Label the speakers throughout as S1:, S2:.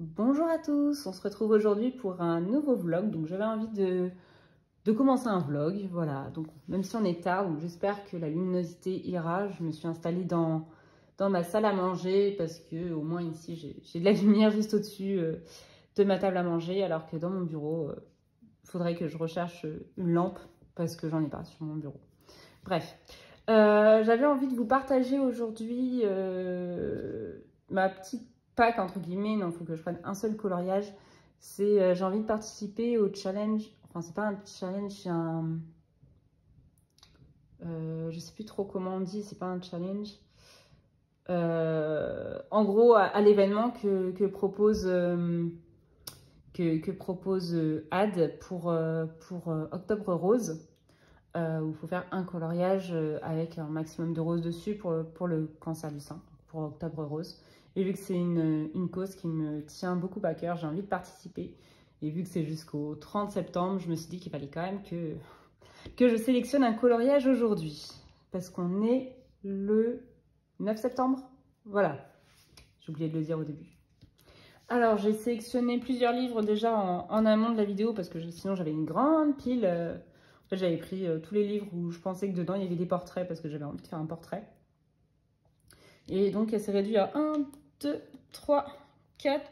S1: Bonjour à tous, on se retrouve aujourd'hui pour un nouveau vlog. Donc j'avais envie de commencer un vlog, voilà. Donc même si on est tard, j'espère que la luminosité ira. Je me suis installée dans ma salle à manger parce que au moins ici j'ai de la lumière juste au-dessus de ma table à manger, alors que dans mon bureau, il faudrait que je recherche une lampe parce que j'en ai pas sur mon bureau. Bref, j'avais envie de vous partager aujourd'hui ma petite pack entre guillemets. Non, il faut que je prenne un seul coloriage. C'est j'ai envie de participer au challenge. Enfin, c'est pas un challenge, c'est un je sais plus trop comment on dit. C'est pas un challenge. En gros, à l'événement que propose Ad pour Octobre Rose. Où il faut faire un coloriage avec un maximum de roses dessus pour le cancer du sein, pour Octobre Rose. Et vu que c'est une cause qui me tient beaucoup à cœur, j'ai envie de participer. Et vu que c'est jusqu'au 30 septembre, je me suis dit qu'il fallait quand même que je sélectionne un coloriage aujourd'hui. Parce qu'on est le 9 septembre. Voilà, j'ai oublié de le dire au début. Alors, j'ai sélectionné plusieurs livres déjà en amont de la vidéo parce que sinon j'avais une grande pile. En fait, j'avais pris tous les livres où je pensais que dedans il y avait des portraits parce que j'avais envie de faire un portrait. Et donc, elle s'est réduite à 1, 2, 3, 4,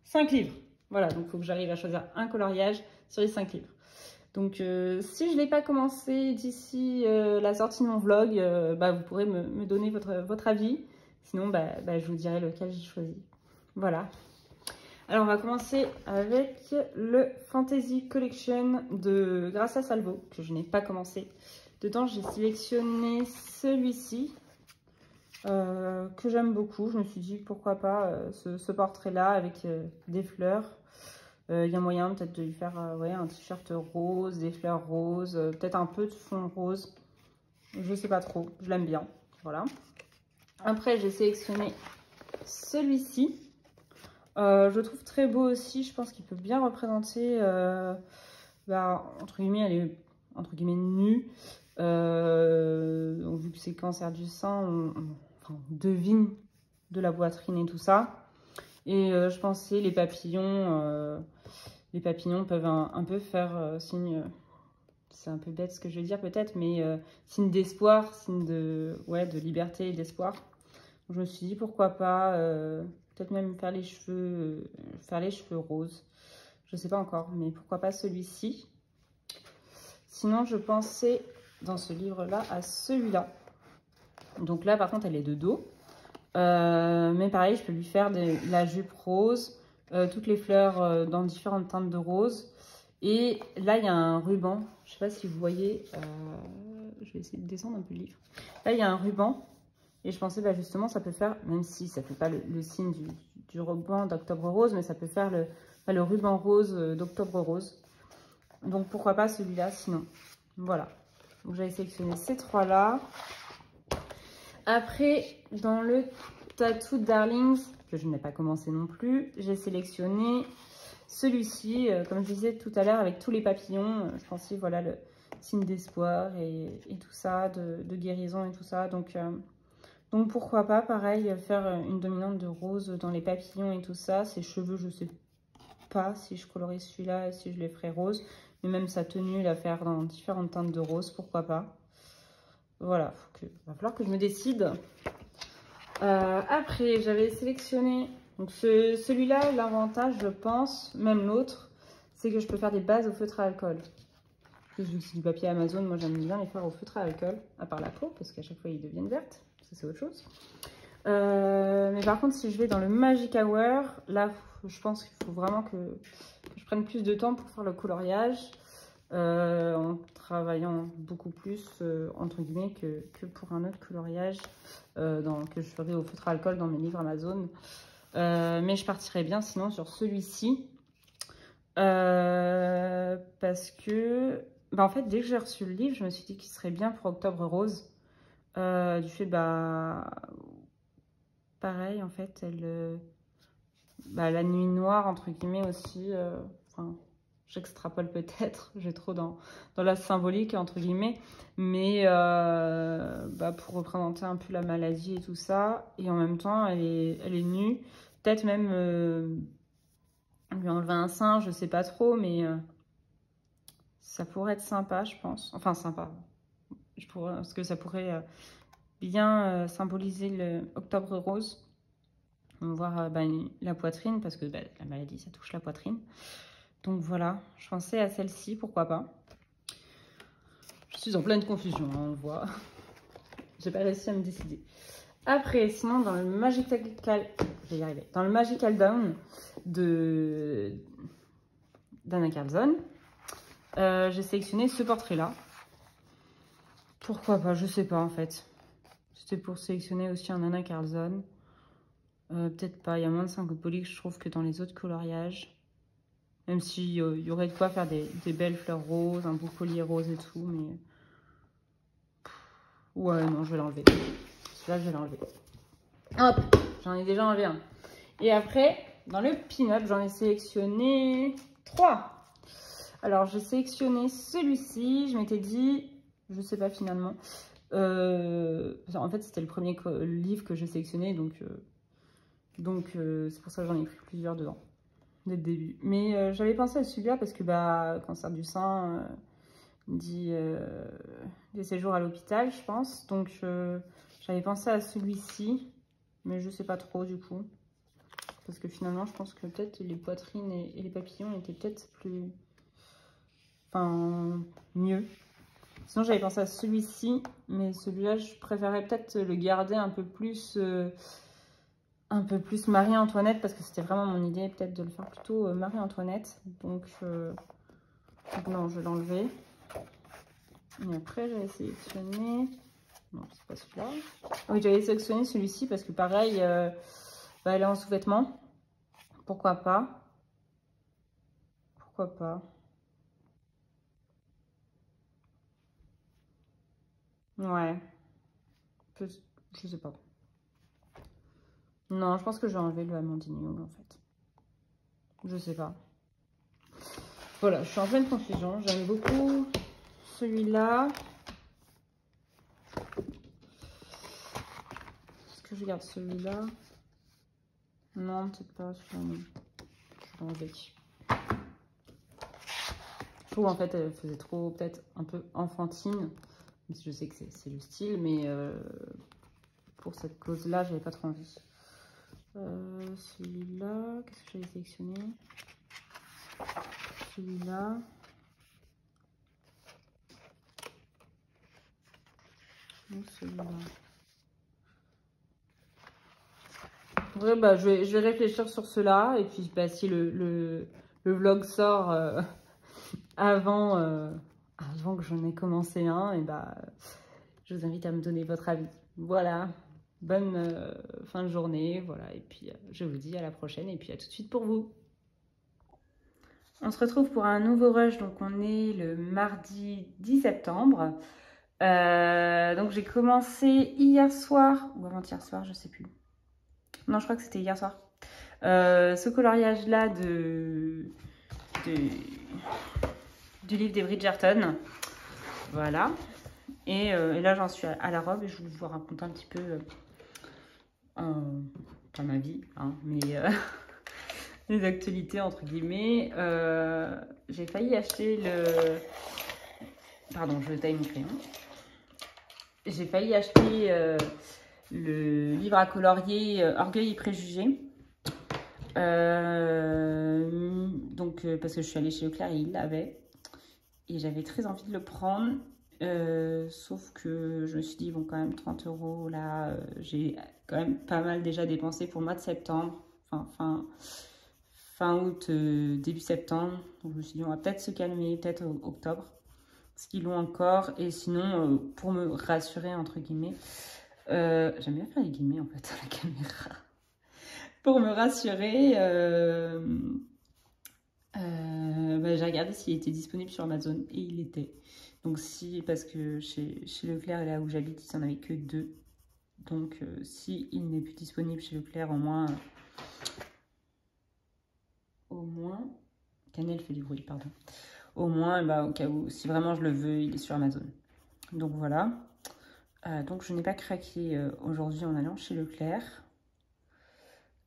S1: 5 livres. Voilà, donc il faut que j'arrive à choisir un coloriage sur les 5 livres. Donc, si je ne l'ai pas commencé d'ici la sortie de mon vlog, vous pourrez me donner votre avis. Sinon, je vous dirai lequel j'ai choisi. Voilà. Alors, on va commencer avec le Fantasy Collection de Gracia Salvo, que je n'ai pas commencé. Dedans, j'ai sélectionné celui-ci, que j'aime beaucoup. Je me suis dit, pourquoi pas ce portrait-là avec des fleurs. Il y a moyen peut-être de lui faire un t-shirt rose, des fleurs roses, peut-être un peu de fond rose. Je sais pas trop, je l'aime bien. Voilà. Après, j'ai sélectionné celui-ci. Je le trouve très beau aussi. Je pense qu'il peut bien représenter, entre guillemets, elle est entre guillemets nue. Donc, vu que c'est cancer du sein, on devine de la poitrine et tout ça. Et je pensais les papillons peuvent un peu faire signe. C'est un peu bête ce que je vais dire peut-être, mais signe d'espoir, signe de liberté et d'espoir. Je me suis dit pourquoi pas, peut-être même faire les cheveux roses. Je sais pas encore, mais pourquoi pas celui-ci. Sinon, je pensais dans ce livre-là à celui-là. Donc là, par contre, elle est de dos. Mais pareil, je peux lui faire la jupe rose, toutes les fleurs dans différentes teintes de rose. Et là, il y a un ruban. Je sais pas si vous voyez. Je vais essayer de descendre un peu le livre. Là, il y a un ruban. Et je pensais, justement, ça peut faire, même si ça ne fait pas le signe du ruban d'Octobre Rose, mais ça peut faire le ruban rose d'Octobre Rose. Donc, pourquoi pas celui-là, sinon. Voilà. Donc, j'avais sélectionné ces trois-là. Après, dans le Tattoo Darlings, que je n'ai pas commencé non plus, j'ai sélectionné celui-ci, comme je disais tout à l'heure, avec tous les papillons. Je pensais, voilà, le signe d'espoir et tout ça, de guérison et tout ça. Donc pourquoi pas, pareil, faire une dominante de rose dans les papillons et tout ça. Ses cheveux, je sais pas si je colorais celui-là et si je les ferais rose. Mais même sa tenue, la faire dans différentes teintes de rose, pourquoi pas. Voilà, va falloir que je me décide. Après, j'avais sélectionné... Donc celui-là, l'avantage, je pense, même l'autre, c'est que je peux faire des bases au feutre à alcool. Plus vu que c'est du papier Amazon, moi j'aime bien les faire au feutre à alcool, à part la peau, parce qu'à chaque fois ils deviennent vertes. Ça, c'est autre chose. Mais par contre, si je vais dans le Magic Hour, là, je pense qu'il faut vraiment que je prenne plus de temps pour faire le coloriage. En travaillant beaucoup plus, entre guillemets, que pour un autre coloriage que je ferai au feutre à alcool dans mes livres Amazon. Mais je partirais bien sinon sur celui-ci. Parce que, en fait, dès que j'ai reçu le livre, je me suis dit qu'il serait bien pour Octobre Rose. Du fait, pareil, en fait, la nuit noire, entre guillemets aussi, j'extrapole peut-être, j'ai trop dans la symbolique, entre guillemets, mais pour représenter un peu la maladie et tout ça, et en même temps, elle est nue, peut-être même lui enlever un sein, je sais pas trop, mais ça pourrait être sympa, je pense. Enfin, sympa. Parce que ça pourrait bien symboliser le octobre rose. On va voir la poitrine, parce que la maladie, ça touche la poitrine. Donc voilà, je pensais à celle-ci, pourquoi pas. Je suis en pleine confusion, hein, on le voit. J'ai pas réussi à me décider. Après, sinon, dans le Magical... Je vais y arriver. Dans le Magical Down d'Anna Carlson, j'ai sélectionné ce portrait-là. Pourquoi pas? Je sais pas, en fait. C'était pour sélectionner aussi un Anna Carlson. Peut-être pas. Il y a moins de symbolique, je trouve, que dans les autres coloriages. Même s'il y aurait de quoi faire des belles fleurs roses, un beau collier rose et tout, mais... Ouais, non, je vais l'enlever. Celui-là, je vais l'enlever. Hop, j'en ai déjà enlevé un. Et après, dans le pin-up, j'en ai sélectionné 3. Alors, j'ai sélectionné celui-ci. Je m'étais dit, je sais pas finalement. En fait, c'était le premier livre que j'ai sélectionné, donc c'est pour ça que j'en ai pris plusieurs dedans, dès le début. Mais j'avais pensé à celui-là parce que cancer du sein dit des séjours à l'hôpital, je pense. Donc, j'avais pensé à celui-ci, mais je sais pas trop du coup. Parce que finalement, je pense que peut-être les poitrines et les papillons étaient peut-être plus... Enfin, mieux. Sinon, j'avais pensé à celui-ci, mais celui-là, je préférais peut-être le garder un peu plus Marie-Antoinette, parce que c'était vraiment mon idée, peut-être de le faire plutôt Marie-Antoinette. Donc non, je vais l'enlever. Et après, j'avais sélectionné... Non, c'est pas celui-là. Oui, j'avais sélectionné celui-ci, parce que pareil, elle est en sous-vêtements. Pourquoi pas? Pourquoi pas? Ouais. Je sais pas. Non, je pense que je vais enlever le Amandine Young, en fait. Je sais pas. Voilà, je suis en pleine confusion. J'aime beaucoup celui-là. Est-ce que je garde celui-là? Non, peut-être pas. Je vais l'enlever. Je trouve, en fait, elle faisait trop, peut-être, un peu enfantine. Même si je sais que c'est le style, mais pour cette cause-là, j'avais pas trop envie. Celui-là, qu'est-ce que j'avais sélectionné? Celui-là. Ou celui-là. Ouais, je vais réfléchir sur cela. Et puis, si le vlog sort avant que j'en ai commencé un, et je vous invite à me donner votre avis. Voilà. Bonne fin de journée. Voilà. Et puis, je vous dis à la prochaine. Et puis, à tout de suite pour vous. On se retrouve pour un nouveau rush. Donc, on est le mardi 10 septembre. Donc, j'ai commencé hier soir, ou avant-hier soir, je sais plus. Non, je crois que c'était hier soir. Ce coloriage-là du livre des Bridgerton. Voilà. Et là, j'en suis à la robe et je vais vous raconter un petit peu pas ma vie, hein, mais les actualités, entre guillemets. J'ai failli acheter le... Pardon, je taille mon crayon. J'ai failli acheter le livre à colorier Orgueil et Préjugés. Parce que je suis allée chez Leclerc et il l'avait. Et j'avais très envie de le prendre. Sauf que je me suis dit, bon, quand même, 30 € là, j'ai quand même pas mal déjà dépensé pour le mois de septembre. Fin août, début septembre. Donc je me suis dit, on va peut-être se calmer, peut-être octobre. Parce qu'ils l'ont encore. Et sinon, pour me rassurer, entre guillemets, j'aime bien faire les guillemets en fait à la caméra. Pour me rassurer, j'ai regardé s'il était disponible sur Amazon et il était. Donc parce que chez Leclerc et là où j'habite, il n'y en avait que 2. Donc si il n'est plus disponible chez Leclerc, au moins, Cannelle fait du bruit, pardon. Au moins, au cas où, si vraiment je le veux, il est sur Amazon. Donc voilà. Donc je n'ai pas craqué aujourd'hui en allant chez Leclerc.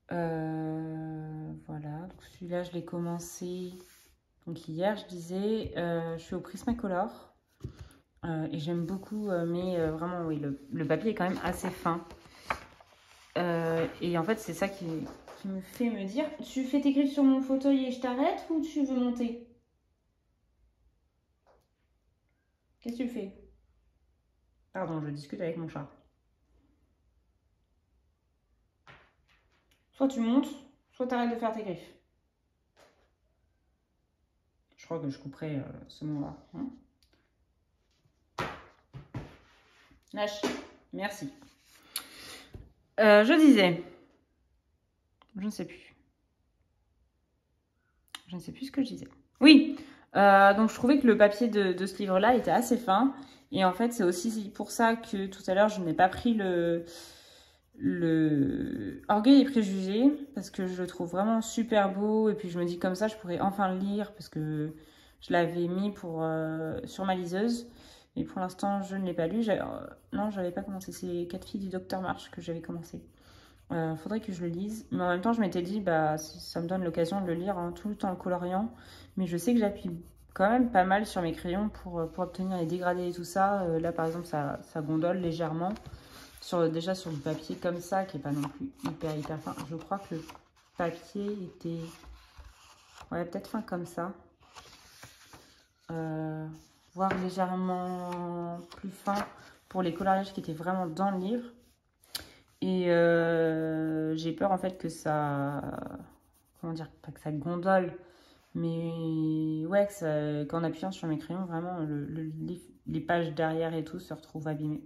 S1: Voilà, donc celui-là, je l'ai commencé donc hier, je disais. Je suis au Prismacolor et j'aime beaucoup, mais vraiment, oui, le papier est quand même assez fin. Et en fait, c'est ça qui me fait me dire, tu fais tes griffes sur mon fauteuil et je t'arrête ou tu veux monter? Qu'est-ce que tu fais? Pardon, je discute avec mon chat. Soit tu montes, soit tu arrêtes de faire tes griffes. Je crois que je couperai ce mot-là. Hein. Lâche. Merci. Je disais. Je ne sais plus. Je ne sais plus ce que je disais. Oui. Donc je trouvais que le papier de ce livre-là était assez fin. Et en fait, c'est aussi pour ça que tout à l'heure, je n'ai pas pris le Orgueil et Préjugés, parce que je le trouve vraiment super beau. Et puis je me dis comme ça, je pourrais enfin le lire, parce que je l'avais mis sur ma liseuse. Mais pour l'instant, je ne l'ai pas lu. Non, je n'avais pas commencé. C'est 4 filles du Docteur March que j'avais commencé. Faudrait que je le lise. Mais en même temps, je m'étais dit, bah, ça me donne l'occasion de le lire hein, tout en le coloriant. Mais je sais que j'appuie quand même pas mal sur mes crayons pour obtenir les dégradés et tout ça. Là, par exemple, ça gondole légèrement. Déjà sur du papier comme ça, qui n'est pas non plus hyper fin. Je crois que le papier était... Ouais, peut-être fin comme ça. Voire légèrement plus fin pour les coloriages qui étaient vraiment dans le livre. Et j'ai peur en fait que ça... Comment dire? Pas que ça gondole, mais ouais, qu'en appuyant sur mes crayons, vraiment, les pages derrière et tout se retrouvent abîmées.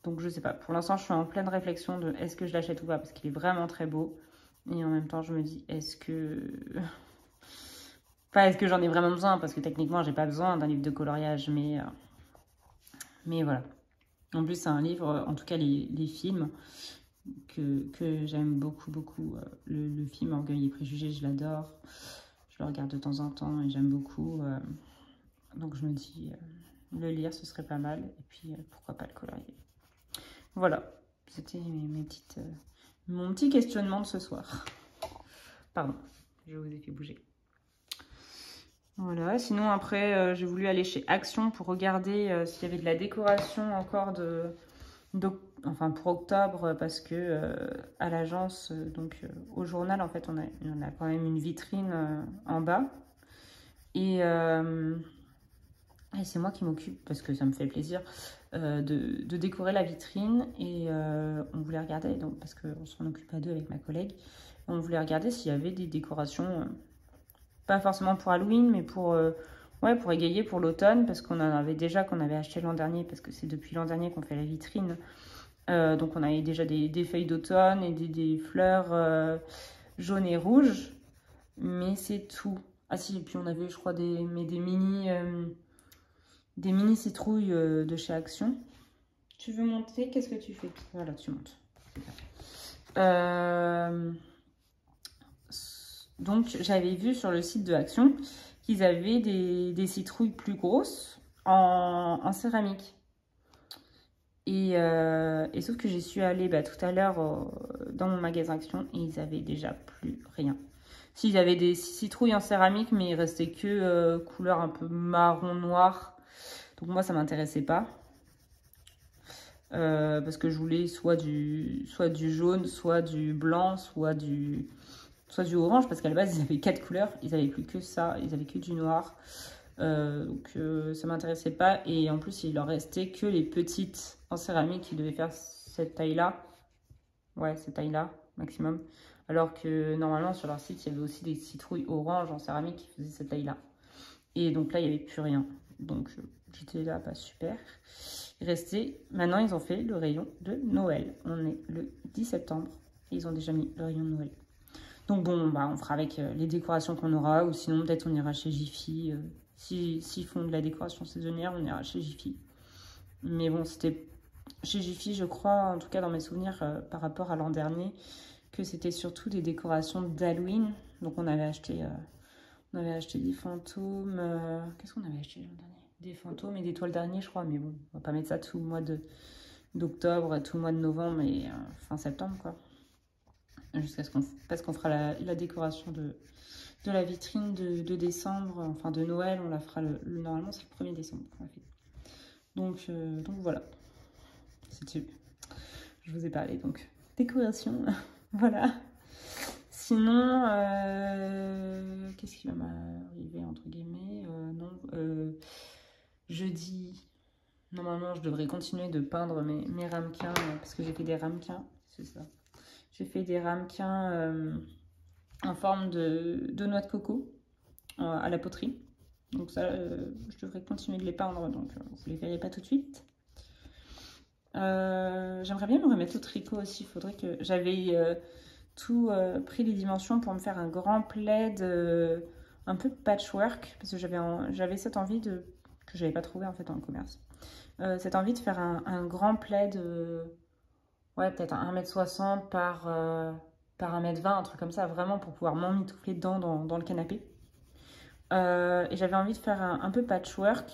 S1: Donc je sais pas, pour l'instant je suis en pleine réflexion de est-ce que je l'achète ou pas, parce qu'il est vraiment très beau. Et en même temps je me dis, est-ce que... Enfin, est-ce que j'en ai vraiment besoin? Parce que techniquement j'ai pas besoin d'un livre de coloriage, mais voilà. En plus c'est un livre, en tout cas les films, que j'aime beaucoup. Le film Orgueil et Préjugés, je l'adore. Je le regarde de temps en temps et j'aime beaucoup. Donc je me dis, le lire ce serait pas mal. Et puis pourquoi pas le colorier. Voilà, c'était mon petit questionnement de ce soir. Pardon, je vous ai fait bouger. Voilà, sinon après, j'ai voulu aller chez Action pour regarder s'il y avait de la décoration encore enfin pour octobre, parce que à l'agence, donc au journal, en fait, on a quand même une vitrine en bas. Et c'est moi qui m'occupe, parce que ça me fait plaisir, de décorer la vitrine. Et on voulait regarder, donc, parce qu'on s'en occupe à deux avec ma collègue, on voulait regarder s'il y avait des décorations, pas forcément pour Halloween, mais ouais, pour égayer pour l'automne, parce qu'on en avait déjà, qu'on avait acheté l'an dernier, parce que c'est depuis l'an dernier qu'on fait la vitrine. Donc on avait déjà des feuilles d'automne et des fleurs jaunes et rouges, mais c'est tout. Ah si, et puis on avait, je crois, des mini citrouilles de chez Action. Tu veux monter? Qu'est-ce que tu fais? Voilà, tu montes. Donc j'avais vu sur le site de Action qu'ils avaient des citrouilles plus grosses en céramique. Et sauf que j'y suis allée tout à l'heure dans mon magasin Action et ils avaient déjà plus rien. S'ils avaient des citrouilles en céramique, mais il restait que couleur un peu marron noir. Donc moi ça m'intéressait pas. Parce que je voulais soit du jaune, soit du blanc, soit du orange, parce qu'à la base ils avaient 4 couleurs, ils avaient plus que ça, ils avaient que du noir. Donc ça m'intéressait pas, et en plus il leur restait que les petites en céramique qui devaient faire cette taille là, ouais, cette taille là maximum, alors que normalement sur leur site il y avait aussi des citrouilles orange en céramique qui faisaient cette taille là, et donc là il n'y avait plus rien. Donc j'étais là, pas super. Il restait, maintenant ils ont fait le rayon de Noël, on est le 10 septembre et ils ont déjà mis le rayon de Noël. Donc bon, on fera avec les décorations qu'on aura, ou sinon peut-être on ira chez Jiffy. S'ils font de la décoration saisonnière, on ira chez Jiffy. Mais bon, c'était chez Jiffy, je crois, en tout cas dans mes souvenirs par rapport à l'an dernier, que c'était surtout des décorations d'Halloween. Donc on avait acheté des fantômes. Qu'est-ce qu'on avait acheté l'an dernier? Des fantômes et des toiles d'araignée, je crois. Mais bon, on va pas mettre ça tout le mois d'octobre, tout le mois de novembre et fin septembre, quoi. jusqu'à ce parce qu'on fera la décoration de la vitrine de décembre, enfin de Noël. On la fera normalement c'est le 1er décembre qu'on la fait. Donc voilà, je vous ai parlé donc décoration. Voilà. Sinon, qu'est-ce qui va m'arriver entre guillemets, non, jeudi, normalement je devrais continuer de peindre mes ramequins, parce que j'ai fait des ramequins, c'est ça. J'ai fait des ramequins en forme de noix de coco à la poterie. Donc ça, je devrais continuer de les peindre, donc vous ne les verrez pas tout de suite. J'aimerais bien me remettre au tricot aussi. Il faudrait que j'avais tout pris les dimensions pour me faire un grand plaid un peu patchwork, parce que j'avais cette envie que j'avais pas trouvé en fait en commerce. Cette envie de faire un grand plaid, ouais, peut-être 1,60 m par 1,20 m, un truc comme ça, vraiment pour pouvoir m'emmitoufler dedans dans le canapé. Et j'avais envie de faire un peu patchwork,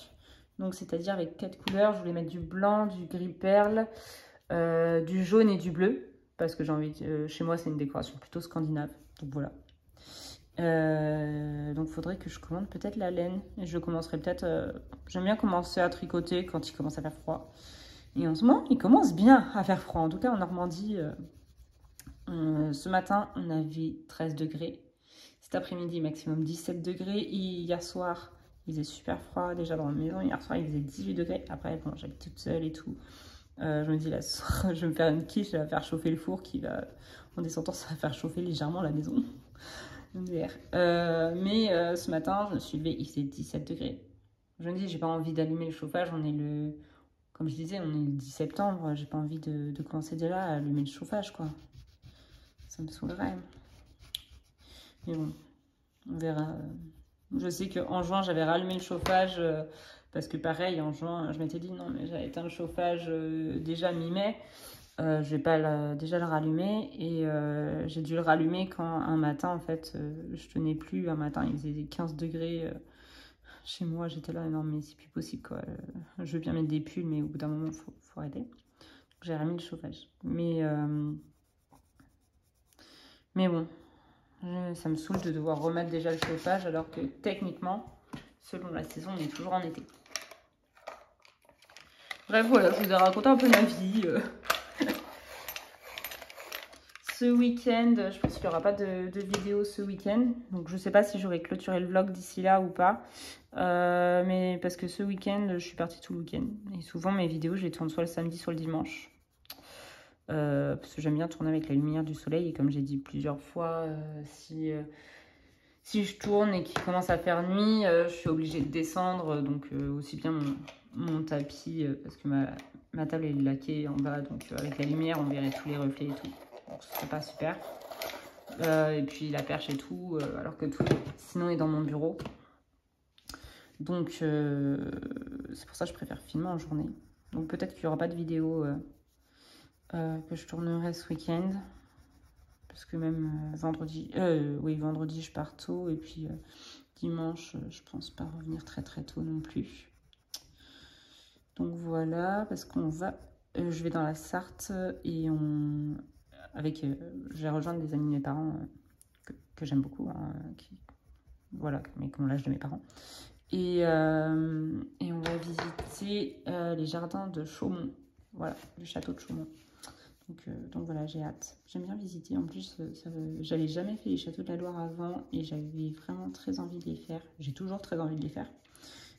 S1: donc c'est-à-dire avec 4 couleurs. Je voulais mettre du blanc, du gris perle, du jaune et du bleu, parce que j'ai envie chez moi c'est une décoration plutôt scandinave, donc voilà. Donc il faudrait que je commande peut-être la laine, et je commencerai peut-être, j'aime bien commencer à tricoter quand il commence à faire froid, et en ce moment il commence bien à faire froid, en tout cas en Normandie. Ce matin on avait 13 degrés, cet après-midi maximum 17 degrés, et hier soir il faisait super froid déjà dans la maison. Hier soir il faisait 18 degrés, après bon, j'habite toute seule et tout. Je me dis là, je vais me faire une quiche, ça va faire chauffer le four qui va, en descendant, ça va faire chauffer légèrement la maison. Mais ce matin, je me suis levée, il faisait 17 degrés. Je me dis, j'ai pas envie d'allumer le chauffage, comme je disais, on est le 10 septembre, j'ai pas envie de commencer déjà à allumer le chauffage, quoi. Ça me saoulerait. Mais bon, on verra. Je sais qu'en juin, j'avais rallumé le chauffage. Parce que pareil, en juin, je m'étais dit non, mais j'avais éteint le chauffage déjà mi-mai. Je vais pas déjà le rallumer. Et j'ai dû le rallumer quand un matin, en fait, je tenais plus. Un matin, il faisait 15 degrés. Chez moi, j'étais là, non, mais c'est plus possible, quoi. Je veux bien mettre des pulls, mais au bout d'un moment, faut arrêter. J'ai remis le chauffage. Mais bon, ça me saoule de devoir remettre déjà le chauffage, alors que techniquement, selon la saison, on est toujours en été. Bref, voilà, je vous ai raconté un peu ma vie. Ce week-end, je pense qu'il n'y aura pas de vidéo ce week-end. Donc, je ne sais pas si j'aurai clôturé le vlog d'ici là ou pas. Mais parce que ce week-end, je suis partie tout le week-end. Et souvent, mes vidéos, je les tourne soit le samedi, soit le dimanche. Parce que j'aime bien tourner avec la lumière du soleil. Et comme j'ai dit plusieurs fois, si je tourne et qu'il commence à faire nuit, je suis obligée de descendre. Donc, aussi bien mon tapis, parce que ma table est laquée en bas. Donc, avec la lumière, on verrait tous les reflets et tout. Donc, ce serait pas super. Et puis, la perche et tout, alors que tout, sinon, est dans mon bureau. Donc, c'est pour ça que je préfère filmer en journée. Donc, peut-être qu'il n'y aura pas de vidéo que je tournerai ce week-end. Parce que même vendredi, je pars tôt. Et puis dimanche, je pense pas revenir très tôt non plus. Donc voilà, parce qu'on va, je vais dans la Sarthe et je vais rejoindre des amis de mes parents que j'aime beaucoup, hein, voilà, mais qui ont l'âge de mes parents. Et on va visiter les jardins de Chaumont, voilà, le château de Chaumont. Donc voilà, j'ai hâte. J'aime bien visiter. En plus, j'avais jamais fait les châteaux de la Loire avant et j'avais vraiment très envie de les faire. J'ai toujours très envie de les faire.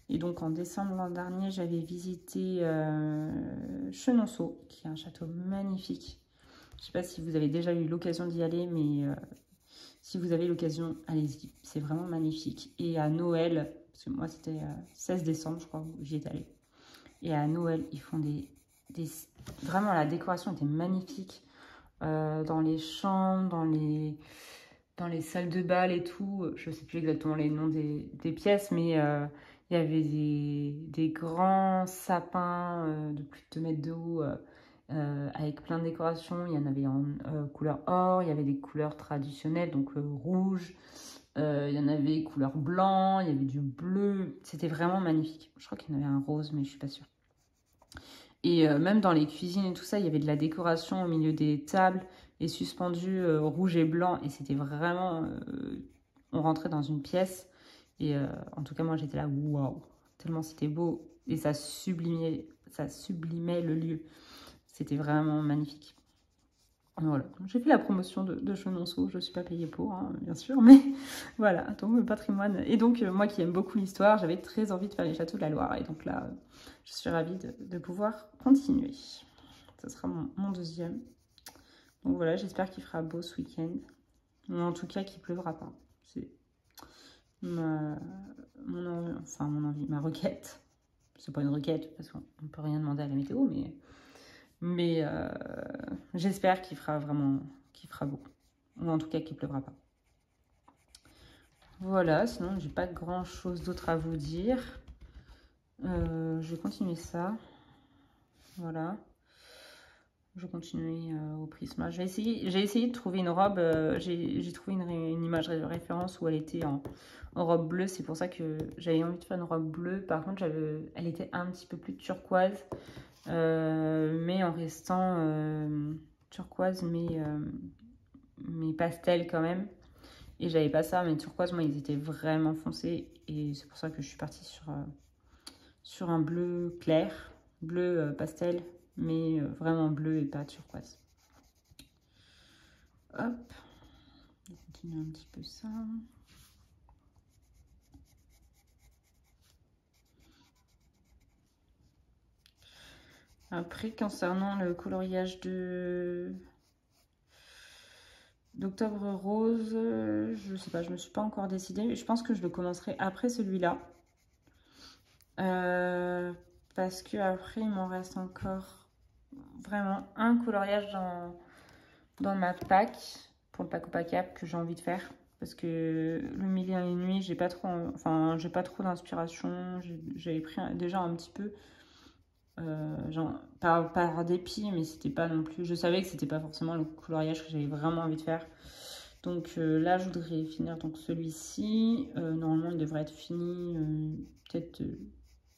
S1: Et donc en décembre l'an dernier, j'avais visité Chenonceau, qui est un château magnifique. Je ne sais pas si vous avez déjà eu l'occasion d'y aller, mais si vous avez l'occasion, allez-y. C'est vraiment magnifique. Et à Noël, parce que moi c'était 16 décembre, je crois, où j'y étais allée. Et à Noël, ils font vraiment, la décoration était magnifique. Dans les chambres, dans les salles de bal et tout. Je ne sais plus exactement les noms des pièces, mais il y avait des grands sapins de plus de 2 mètres de haut avec plein de décorations. Il y en avait en couleur or, il y avait des couleurs traditionnelles, donc rouge. Il y en avait couleur blanc, il y avait du bleu. C'était vraiment magnifique. Je crois qu'il y en avait un rose, mais je ne suis pas sûre. Et même dans les cuisines et tout ça, il y avait de la décoration au milieu des tables. et suspendu rouge et blanc. Et c'était vraiment... on rentrait dans une pièce. Et en tout cas, moi, j'étais là, waouh, tellement c'était beau. Et ça sublimait le lieu. C'était vraiment magnifique. Voilà, j'ai fait la promotion de Chenonceau, je ne suis pas payée pour, hein, bien sûr, mais voilà, donc le patrimoine. Et donc, moi qui aime beaucoup l'histoire, j'avais très envie de faire les châteaux de la Loire. Et donc là, je suis ravie de pouvoir continuer. Ce sera mon deuxième. Donc voilà, j'espère qu'il fera beau ce week-end. Ou en tout cas, qu'il ne pleuvra pas. C'est mon envie, ma requête. C'est pas une requête, parce qu'on ne peut rien demander à la météo, mais j'espère qu'il fera beau. Ou en tout cas qu'il ne pleuvra pas. Voilà, sinon j'ai pas grand chose d'autre à vous dire. Je vais continuer ça. Voilà. Je vais continuer au Prisma. J'ai essayé de trouver une robe. J'ai trouvé une image de référence où elle était en robe bleue. C'est pour ça que j'avais envie de faire une robe bleue. Par contre, elle était un petit peu plus turquoise. Mais en restant turquoise, mais pastel quand même. Et j'avais pas ça, mais turquoise, moi, ils étaient vraiment foncés. Et c'est pour ça que je suis partie sur un bleu clair, bleu pastel, mais vraiment bleu et pas turquoise. Hop, on va continuer un petit peu ça. Après, concernant le coloriage d'Octobre Rose, je sais pas, je me suis pas encore décidée. Je pense que je le commencerai après celui-là. Parce que après, il m'en reste encore vraiment un coloriage dans ma pack, pour le pack au pack up que j'ai envie de faire. Parce que le mille et une nuits, j'ai pas trop d'inspiration. J'avais pris déjà un petit peu. Genre, par dépit, mais c'était pas non plus. Je savais que c'était pas forcément le coloriage que j'avais vraiment envie de faire. Donc là, je voudrais finir donc celui-ci. Normalement, il devrait être fini peut-être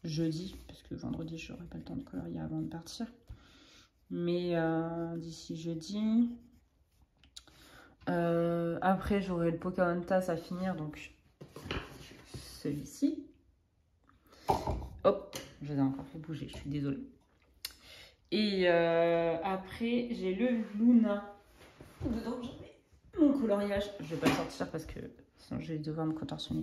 S1: jeudi, parce que vendredi, je n'aurai pas le temps de colorier avant de partir. Mais d'ici jeudi. Après, j'aurai le Pocahontas à finir, donc celui-ci. Hop, je l'ai encore fait bouger, je suis désolée. Et après, j'ai le Luna. Dedans, j'ai mon coloriage. Je vais pas le sortir parce que sinon je vais devoir me contorsionner.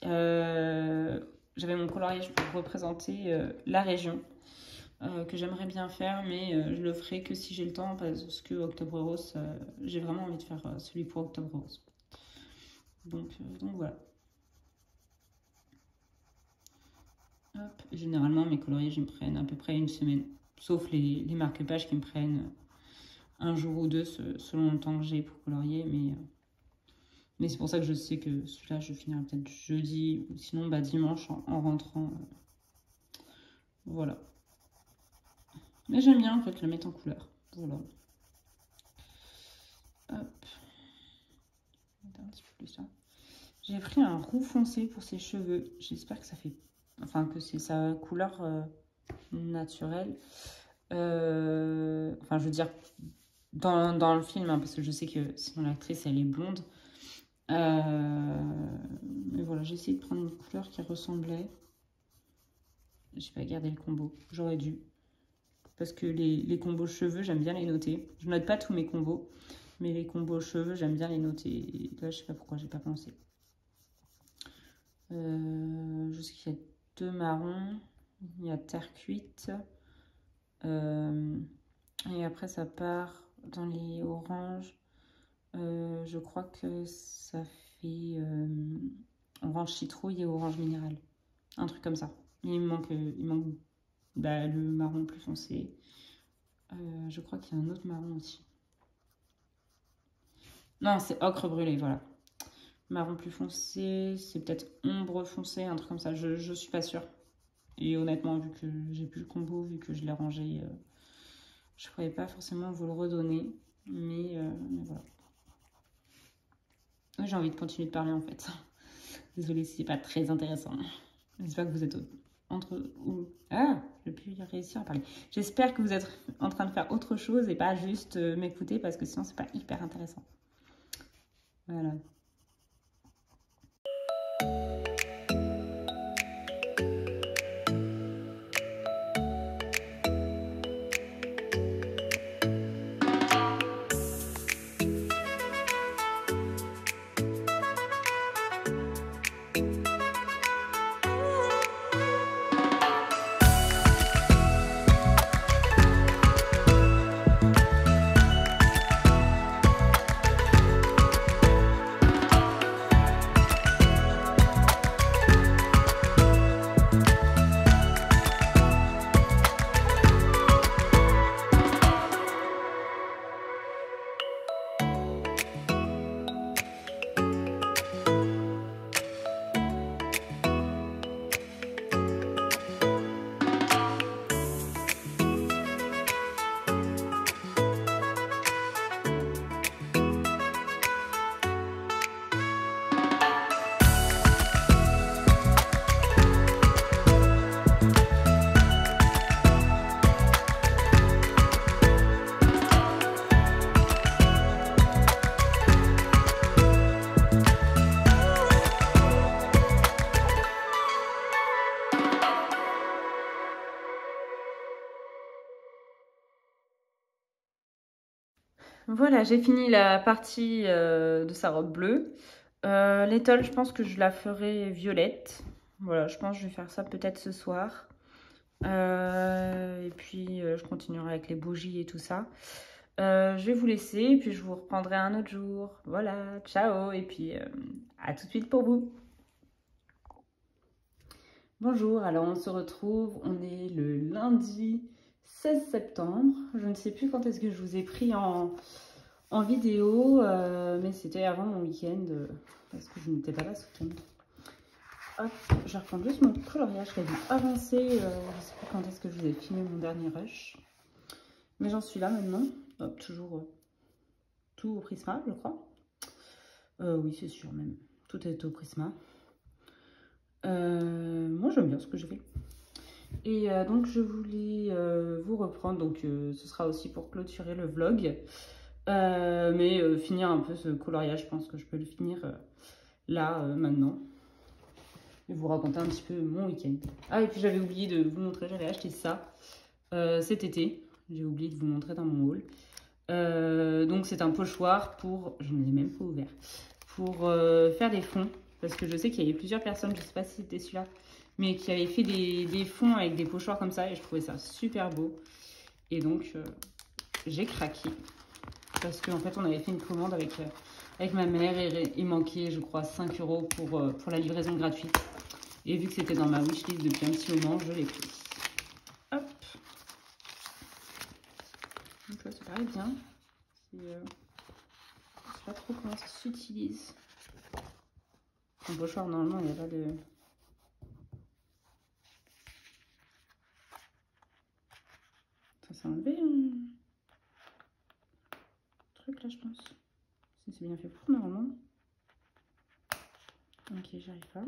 S1: J'avais mon coloriage pour représenter la région que j'aimerais bien faire, mais je le ferai que si j'ai le temps parce que Octobre Rose, j'ai vraiment envie de faire celui pour Octobre Rose. Donc voilà. Hop. Généralement, mes coloriages ils me prennent à peu près une semaine, sauf les marque-pages qui me prennent un jour ou deux selon le temps que j'ai pour colorier, mais c'est pour ça que je sais que celui-là je finirai peut-être jeudi ou sinon dimanche en rentrant. Voilà. Mais j'aime bien en fait le mettre en couleur. Voilà. Hop. Un petit peu plus ça. J'ai pris un roux foncé pour ses cheveux. J'espère que ça fait... Enfin que c'est sa couleur naturelle. Enfin je veux dire dans le film, hein, parce que je sais que sinon l'actrice elle est blonde. Mais voilà, j'ai essayé de prendre une couleur qui ressemblait. J'ai pas gardé le combo, j'aurais dû. Parce que les combos cheveux, j'aime bien les noter. Je note pas tous mes combos, mais les combos cheveux, j'aime bien les noter. Et là, je sais pas pourquoi j'ai pas pensé. Je sais qu'il y a 2 marrons. Il y a terre cuite. Et après, ça part dans les oranges. Je crois que ça fait orange citrouille et orange minéral. Un truc comme ça. Il manque le marron plus foncé. Je crois qu'il y a un autre marron aussi. Non, c'est ocre brûlé, voilà. Marron plus foncé, c'est peut-être ombre foncée, un truc comme ça. Je suis pas sûre. Et honnêtement, vu que j'ai plus le combo, vu que je l'ai rangé, je ne pourrais pas forcément vous le redonner. Mais voilà. J'ai envie de continuer de parler en fait. Désolée si c'est pas très intéressant. J'espère que vous êtes Ah, je vais plus réussir à parler. J'espère que vous êtes en train de faire autre chose et pas juste m'écouter parce que sinon c'est pas hyper intéressant. Voilà. Voilà, j'ai fini la partie de sa robe bleue. L'étole, je pense que je la ferai violette. Voilà, je pense que je vais faire ça peut-être ce soir. Et puis, je continuerai avec les bougies et tout ça. Je vais vous laisser et puis je vous reprendrai un autre jour. Voilà, ciao et puis à tout de suite pour vous. Bonjour, alors on se retrouve, on est le lundi 16 septembre. Je ne sais plus quand est-ce que je vous ai pris en vidéo, mais c'était avant mon week-end, parce que je n'étais pas là ce week-end. Hop, je reprends juste mon coloriage qui a dû avancer, je ne sais plus quand est-ce que je vous ai filmé mon dernier rush. Mais j'en suis là maintenant, hop, toujours tout au Prisma, je crois. Oui, c'est sûr même, tout est au Prisma. Moi j'aime bien ce que je fais. Et donc je voulais vous reprendre, donc ce sera aussi pour clôturer le vlog. Mais finir un peu ce coloriage, je pense que je peux le finir là, maintenant. Et vous raconter un petit peu mon week-end. Ah, et puis j'avais oublié de vous montrer, j'avais acheté ça cet été. J'ai oublié de vous montrer dans mon haul. Donc c'est un pochoir pour, je ne l'ai même pas ouvert, pour faire des fonds. Parce que je sais qu'il y avait plusieurs personnes, je ne sais pas si c'était celui-là, mais qui avaient fait des fonds avec des pochoirs comme ça. Et je trouvais ça super beau. Et donc j'ai craqué. Parce qu'en fait, on avait fait une commande avec ma mère et il manquait, je crois, 5 € pour la livraison gratuite. Et vu que c'était dans ma wishlist depuis un petit moment, je l'ai pris. Hop. Donc là, ça paraît bien. Je ne sais pas trop comment ça s'utilise. En pochoir, normalement, il n'y a pas de... Ça s'est enlevé un truc là, je pense. Si c'est bien fait pour, normalement. Ok, j'arrive pas.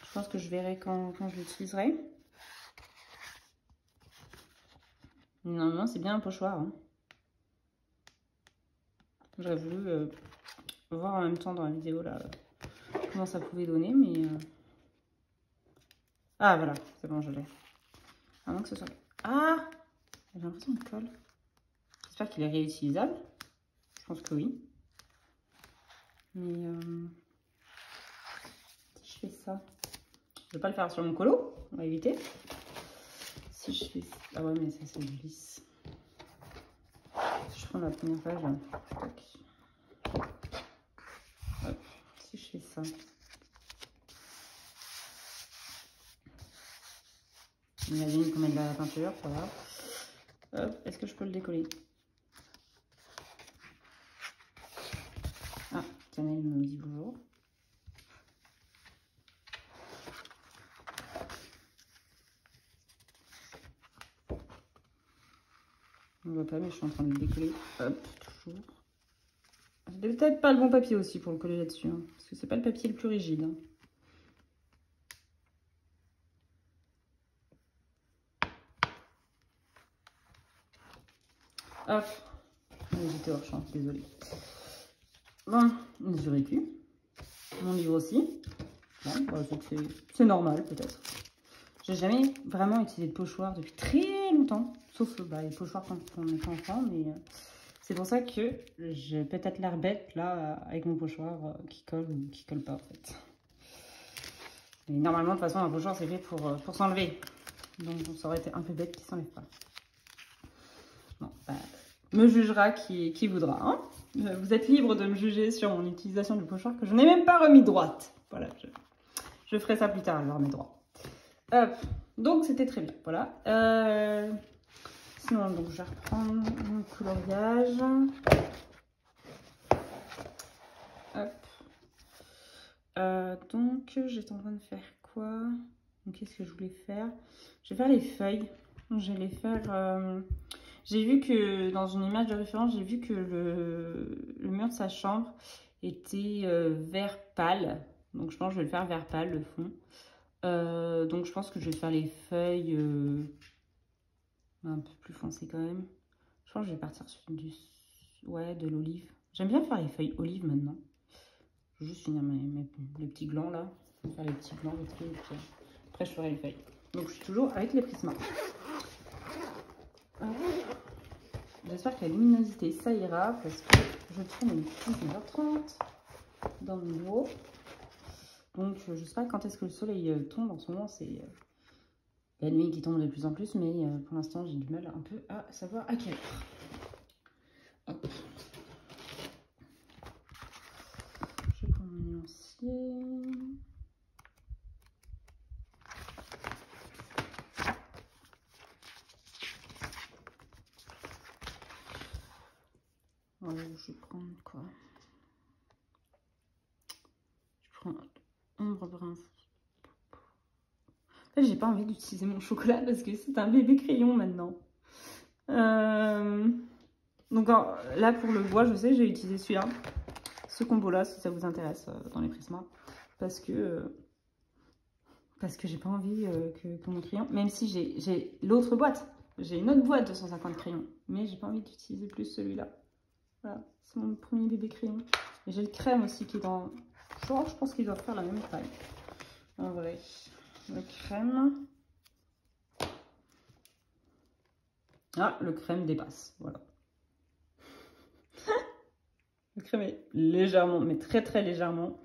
S1: Je pense que je verrai quand je l'utiliserai. Normalement, c'est bien un pochoir. Hein. J'aurais voulu voir en même temps dans la vidéo là comment ça pouvait donner, mais... Ah, voilà, c'est bon, je l'ai. À moins que ce soit... Ah, j'ai l'impression qu'il colle. J'espère qu'il est réutilisable. Je pense que oui. Mais si je fais ça... Je vais pas le faire sur mon colo, on va éviter. Si je fais... Ah ouais, mais ça, c'est glisse. Si je prends la première page, là. Hop. Si je fais ça... Imagine qu'on met de la peinture, ça va. Hop, est-ce que je peux le décoller? Ah, Canel me dit bonjour. On ne voit pas, mais je suis en train de le décoller. Hop, toujours. J'ai peut-être pas le bon papier aussi pour le coller là-dessus, hein, parce que c'est pas le papier le plus rigide. Hein. Hop. J'étais hors champ, désolée. Bon, je récup. Mon livre aussi. Bon, c'est normal peut-être. J'ai jamais vraiment utilisé de pochoir depuis très longtemps. Sauf les pochoirs quand on est enfant. Mais c'est pour ça que j'ai peut-être l'air bête là avec mon pochoir qui colle ou qui colle pas en fait. Et normalement de toute façon un pochoir c'est fait pour s'enlever. Donc ça aurait été un peu bête qu'il s'enlève pas. Bon, bah, me jugera qui voudra. Hein, vous êtes libre de me juger sur mon utilisation du pochoir que je n'ai même pas remis droite. Voilà, je ferai ça plus tard, je le remets droit. Hop, donc c'était très bien, voilà. Sinon, donc je vais reprendre mon coloriage. Hop. Donc j'étais en train de faire quoi? Qu'est-ce que je voulais faire? Je vais faire les feuilles. Je vais les faire... J'ai vu que dans une image de référence, j'ai vu que le mur de sa chambre était vert pâle. Donc je pense que je vais le faire vert pâle, le fond. Donc je pense que je vais faire les feuilles un peu plus foncées quand même. Je pense que je vais partir sur de l'olive. J'aime bien faire les feuilles olive maintenant. Je vais juste finir les petits glands là. Je vais faire les petits glands vite fait, et puis après je ferai les feuilles. Donc je suis toujours avec les Prisma. J'espère que la luminosité ça ira parce que je tourne à 19h30 dans le bureau. Donc je sais pas quand est-ce que le soleil tombe. En ce moment c'est la nuit qui tombe de plus en plus, mais pour l'instant j'ai du mal un peu à savoir à quelle heure. Hop. Je prends mon nuancier. Ouais, je vais prendre quoi? Je prends ombre brun. En fait, j'ai pas envie d'utiliser mon chocolat parce que c'est un bébé crayon maintenant. Donc là pour le bois, je sais, j'ai utilisé celui-là. Ce combo-là, si ça vous intéresse dans les Prisma. Parce que j'ai pas envie que mon crayon... Même si j'ai l'autre boîte. J'ai une autre boîte de 150 crayons. Mais j'ai pas envie d'utiliser plus celui-là. Voilà, c'est mon premier bébé crayon. Et j'ai le crème aussi qui est dans... Je pense qu'ils doivent faire la même taille. En vrai, le crème... Ah, le crème dépasse, voilà. Le crème est légèrement, mais très très légèrement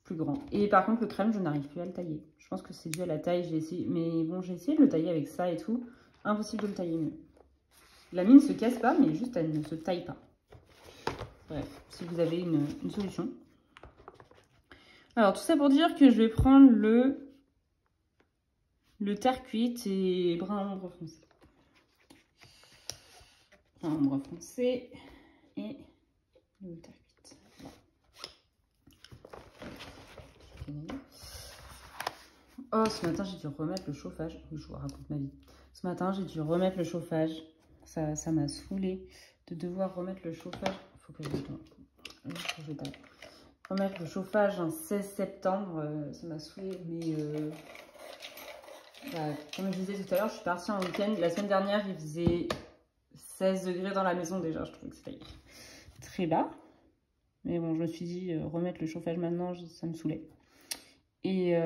S1: plus grand. Et par contre, le crème, je n'arrive plus à le tailler. Je pense que c'est dû à la taille, j'ai essayé. Mais bon, j'ai essayé de le tailler avec ça et tout. Impossible de le tailler mieux. La mine ne se casse pas, mais juste elle ne se taille pas. Bref, si vous avez une solution. Alors, tout ça pour dire que je vais prendre le terre cuite et brun ombre foncé. Brun ombre foncé et le terre cuite. Voilà. Oh, ce matin, j'ai dû remettre le chauffage. Je vous raconte ma vie. Ce matin, j'ai dû remettre le chauffage. Ça m'a saoulée de devoir remettre le chauffage. Il faut que je taille. Remettre le chauffage un 16 septembre, ça m'a saoulée. Mais comme je disais tout à l'heure, je suis partie en week-end. La semaine dernière, il faisait 16 degrés dans la maison déjà. Je trouvais que c'était très bas. Mais bon, je me suis dit, remettre le chauffage maintenant, ça me saoulait. Et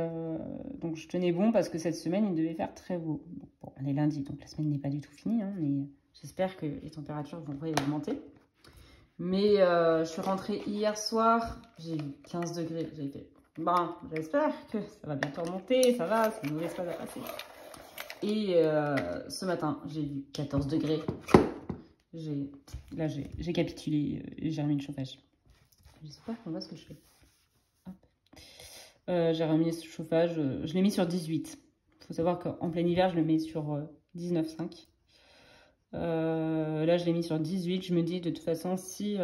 S1: donc je tenais bon parce que cette semaine, il devait faire très beau. Bon, on est lundi, donc la semaine n'est pas du tout finie, hein, mais j'espère que les températures vont augmenter. Mais je suis rentrée hier soir, j'ai eu 15 degrés. J'ai fait, bon, j'espère que ça va bientôt remonter, ça va, c'est une mauvaise phase à passer. Et ce matin, j'ai eu 14 degrés. Là, j'ai capitulé et j'ai remis le chauffage. J'espère qu'on voit ce que je fais. J'ai remis ce chauffage, je l'ai mis sur 18. Il faut savoir qu'en plein hiver, je le mets sur 19,5. Là, je l'ai mis sur 18. Je me dis, de toute façon, s'il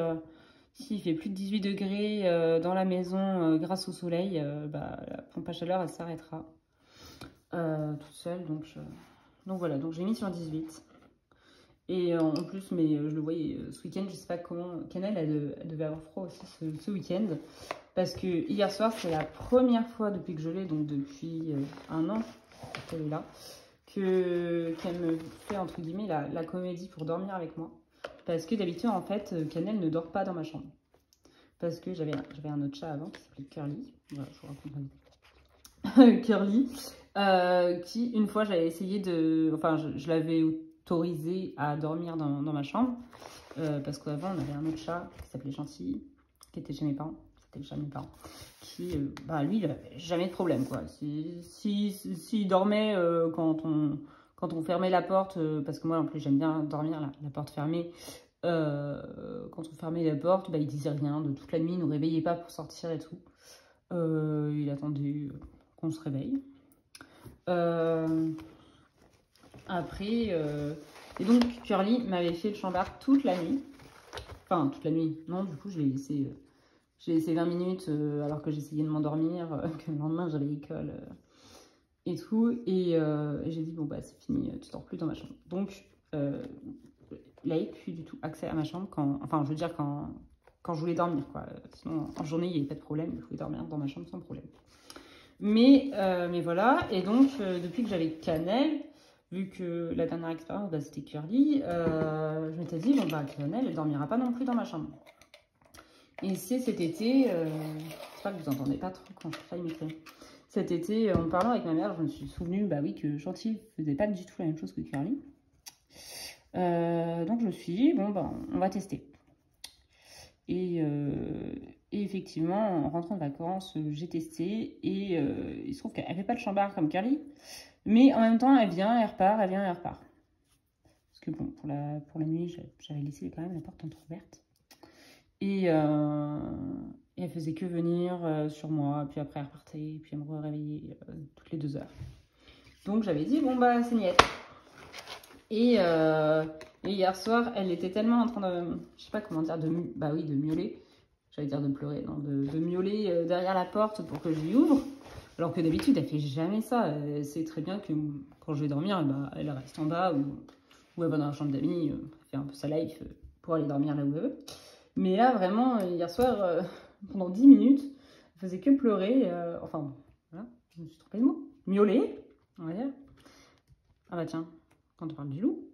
S1: fait plus de 18 degrés dans la maison grâce au soleil, la pompe à chaleur, elle s'arrêtera toute seule. Donc voilà, donc j'ai mis sur 18. Et en plus, mais je le voyais ce week-end, je sais pas comment, Canel, elle devait avoir froid aussi ce week-end. Parce que hier soir, c'est la première fois depuis que je l'ai, donc depuis un an qu'elle est là, qu'elle me fait, entre guillemets, la comédie pour dormir avec moi. Parce que d'habitude, en fait, Cannelle ne dort pas dans ma chambre. Parce que j'avais un autre chat avant qui s'appelait Curly. Voilà, je vous raconte. Curly, qui, une fois, j'avais essayé de... Enfin, je l'avais autorisé à dormir dans ma chambre. Parce qu'avant, on avait un autre chat qui s'appelait Gentil, qui était chez mes parents. C'était chez mes parents. Qui, lui, il n'avait jamais de problème, quoi. S'il dormait quand on fermait la porte, parce que moi, en plus, j'aime bien dormir la porte fermée. Quand on fermait la porte, il disait rien de toute la nuit, il ne nous réveillait pas pour sortir et tout. Il attendait qu'on se réveille. Après, et donc Curly m'avait fait le chambard toute la nuit. Enfin, toute la nuit. Non, du coup, je l'ai laissé 20 minutes alors que j'essayais de m'endormir, que le lendemain, j'avais l'école et tout. Et j'ai dit, bon, bah, c'est fini, tu dors plus dans ma chambre. Donc, il n'avait plus du tout accès à ma chambre quand je voulais dormir, quoi. Sinon, en journée, il n'y avait pas de problème, il pouvait dormir dans ma chambre sans problème. Mais voilà, et donc, depuis que j'avais Cannelle, vu que la dernière expérience, c'était Curly, je m'étais dit, bon, bah, Cannelle, elle ne dormira pas non plus dans ma chambre. Et c'est cet été, j'espère que vous n'entendez pas trop quand je faille m'écrire. Cet été, en parlant avec ma mère, je me suis souvenue, bah oui, que Gentil ne faisait pas du tout la même chose que Curly. Donc je me suis dit, bon, ben, on va tester. Et effectivement, en rentrant de vacances, j'ai testé. Et il se trouve qu'elle ne fait pas le chambard comme Curly. Mais en même temps, elle vient, elle repart, elle vient, elle repart. Parce que bon, pour la nuit, j'avais laissé quand même la porte entrouverte. Et elle faisait que venir sur moi. Puis après, elle repartait. Puis elle me réveillait toutes les 2 heures. Donc j'avais dit, bon, bah, c'est niette. Et hier soir, elle était tellement en train de, je sais pas comment dire, de miauler. J'allais dire de pleurer, non, de miauler derrière la porte pour que je lui ouvre. Alors que d'habitude, elle fait jamais ça. Elle sait très bien que quand je vais dormir, elle reste en bas ou elle va dans la chambre d'amis, faire un peu sa life pour aller dormir là où elle veut. Mais là, vraiment, hier soir, pendant 10 minutes, elle faisait que pleurer. Enfin, voilà, je me suis trompée de mot. Miauler, on va dire. Ah bah tiens. Quand on parle du loup.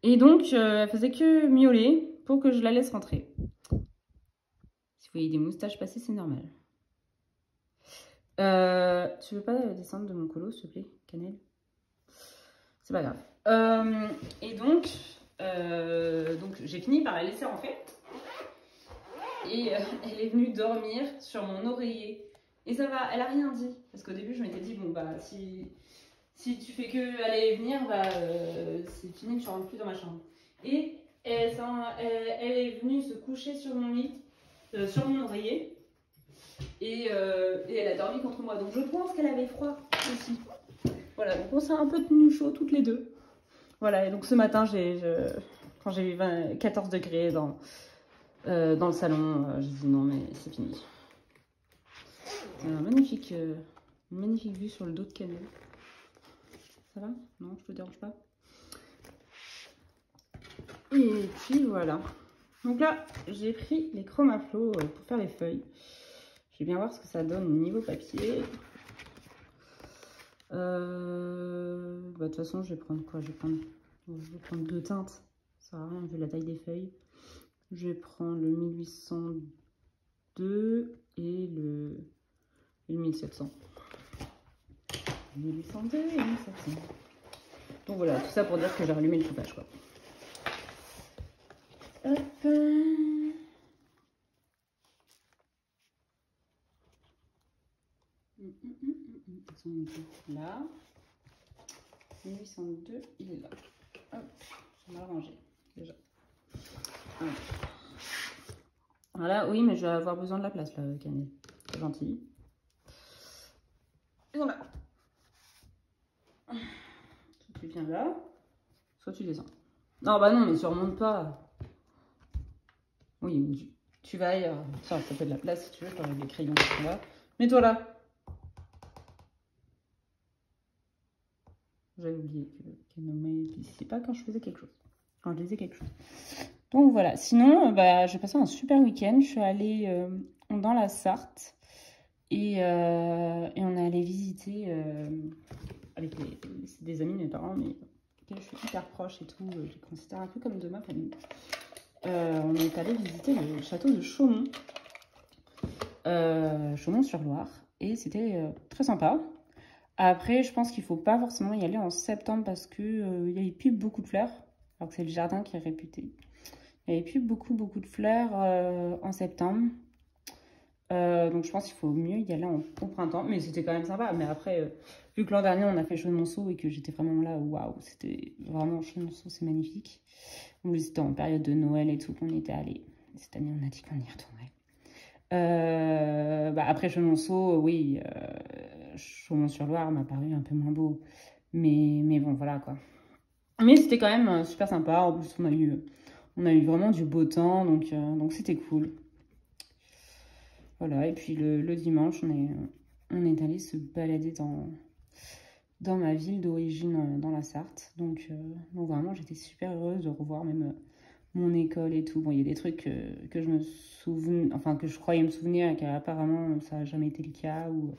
S1: Et donc, elle faisait que miauler pour que je la laisse rentrer. Si vous voyez des moustaches passer, c'est normal. Tu veux pas descendre de mon colo, s'il te plaît, Cannelle? C'est pas grave. Et donc j'ai fini par la laisser rentrer. Et elle est venue dormir sur mon oreiller. Et ça va, elle a rien dit. Parce qu'au début, je m'étais dit, bon, bah, si tu fais que aller et venir, bah, c'est fini, tu rentres plus dans ma chambre. Et elle est venue se coucher sur mon lit, sur mon oreiller. Et elle a dormi contre moi. Donc je pense qu'elle avait froid aussi. Voilà, donc on s'est un peu tenu chaud toutes les deux. Voilà, et donc ce matin, quand j'ai eu 14 degrés dans le salon, j'ai dit non, mais c'est fini. C'est une magnifique vue sur le dos de Cannelle. Ça va? Non, je te dérange pas? Et puis voilà. Donc là, j'ai pris les Chromaflow pour faire les feuilles. Je vais bien voir ce que ça donne au niveau papier. De toute façon, je vais prendre quoi? Je vais prendre 2 teintes. Ça sert à rien vu la taille des feuilles. Je vais prendre le 1802 et le 1700. 1802 et 1700. Donc voilà, tout ça pour dire que j'ai rallumé le chauffage, quoi. Hop. Là. 1802, il est là. Hop, je vais ranger déjà. Hop. Voilà, oui, mais je vais avoir besoin de la place là, Cannelle. C'est gentil. Et voilà. Soit tu viens là, soit tu descends. Non, bah non, mais tu remontes pas. Oui, tu vas ailleurs. Ça fait de la place si tu veux, t'enlèves les crayons qui sont là. Mets-toi là. J'avais oublié qu'elle ne m'existait pas quand je faisais quelque chose. Quand je lisais quelque chose. Donc voilà. Sinon, bah, j'ai passé un super week-end. Je suis allée dans la Sarthe. Et on est allé visiter avec des amis de mes parents, mais je suis hyper proche et tout, je les considère un peu comme de ma famille. On est allé visiter le château de Chaumont, Chaumont-sur-Loire, et c'était très sympa. Après, je pense qu'il ne faut pas forcément y aller en septembre parce qu'il n'y avait plus beaucoup de fleurs, alors que c'est le jardin qui est réputé. Il n'y avait plus beaucoup de fleurs en septembre. Donc je pense qu'il faut mieux y aller au printemps, mais c'était quand même sympa. Mais après, vu que l'an dernier on a fait Chenonceau et que j'étais vraiment là, waouh, c'était vraiment Chenonceau, c'est magnifique. En plus, c'était en période de Noël et tout qu'on y était allé. Cette année, on a dit qu'on y retournerait. Après Chenonceau, oui, Chaumont-sur-Loire m'a paru un peu moins beau. Mais bon, voilà quoi. Mais c'était quand même super sympa. En plus, on a eu vraiment du beau temps, donc c'était cool. Voilà, et puis le dimanche, on est allé se balader dans ma ville d'origine, dans la Sarthe. Donc vraiment, j'étais super heureuse de revoir même mon école et tout. Bon, il y a des trucs que je me souviens, enfin que je croyais me souvenir et qu'apparemment ça n'a jamais été le cas ou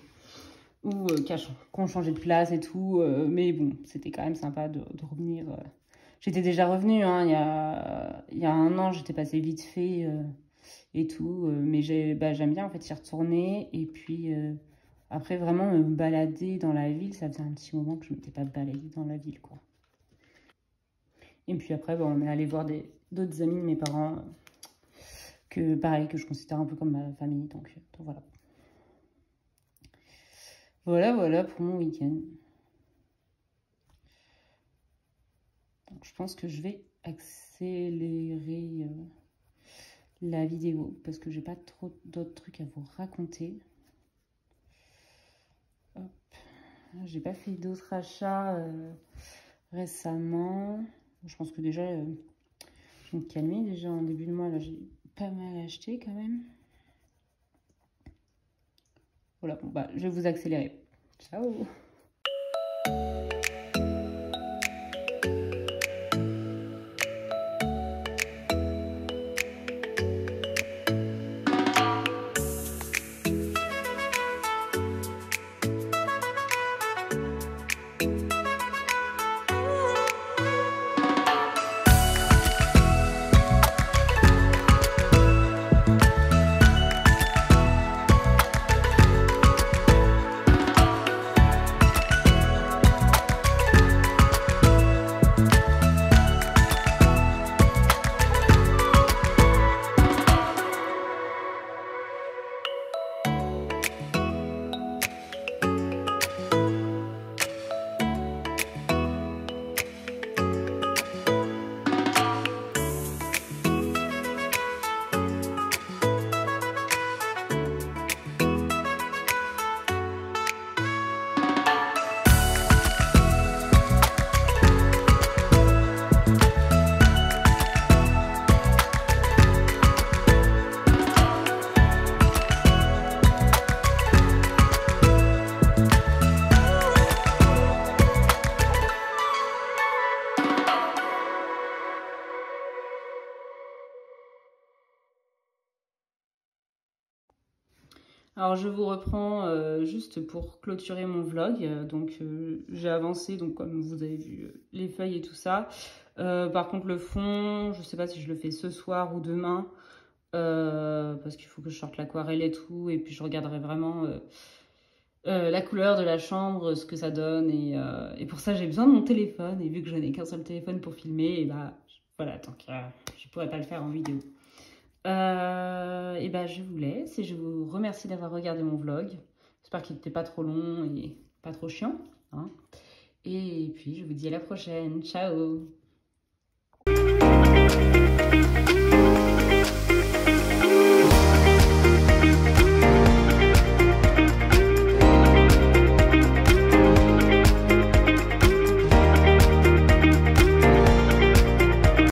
S1: qu'on changeait de place et tout. Mais bon, c'était quand même sympa de revenir. J'étais déjà revenue, hein, il y a un an, j'étais passée vite fait et tout. Mais j'aime bien en fait y retourner. Et puis après, vraiment me balader dans la ville, ça faisait un petit moment que je ne m'étais pas baladée dans la ville, quoi. Et puis après, on est allé voir d'autres amis de mes parents, pareil, que je considère un peu comme ma famille. Donc voilà. Voilà pour mon week-end. Donc je pense que je vais accélérer la vidéo parce que j'ai pas trop d'autres trucs à vous raconter. Hop. J'ai pas fait d'autres achats récemment. Je pense que déjà, je vais me calmer. Déjà en début de mois, là, j'ai pas mal acheté quand même. Voilà, bon, je vais vous accélérer. Ciao! Alors je vous reprends juste pour clôturer mon vlog. J'ai avancé, donc comme vous avez vu, les feuilles et tout ça. Par contre le fond, je ne sais pas si je le fais ce soir ou demain. Parce qu'il faut que je sorte l'aquarelle et tout. Et puis je regarderai vraiment la couleur de la chambre, ce que ça donne. Et pour ça j'ai besoin de mon téléphone. Et vu que je n'ai qu'un seul téléphone pour filmer, et voilà, tant que je ne pourrais pas le faire en vidéo. Je vous laisse et je vous remercie d'avoir regardé mon vlog. J'espère qu'il n'était pas trop long et pas trop chiant, hein. Et puis je vous dis à la prochaine. Ciao!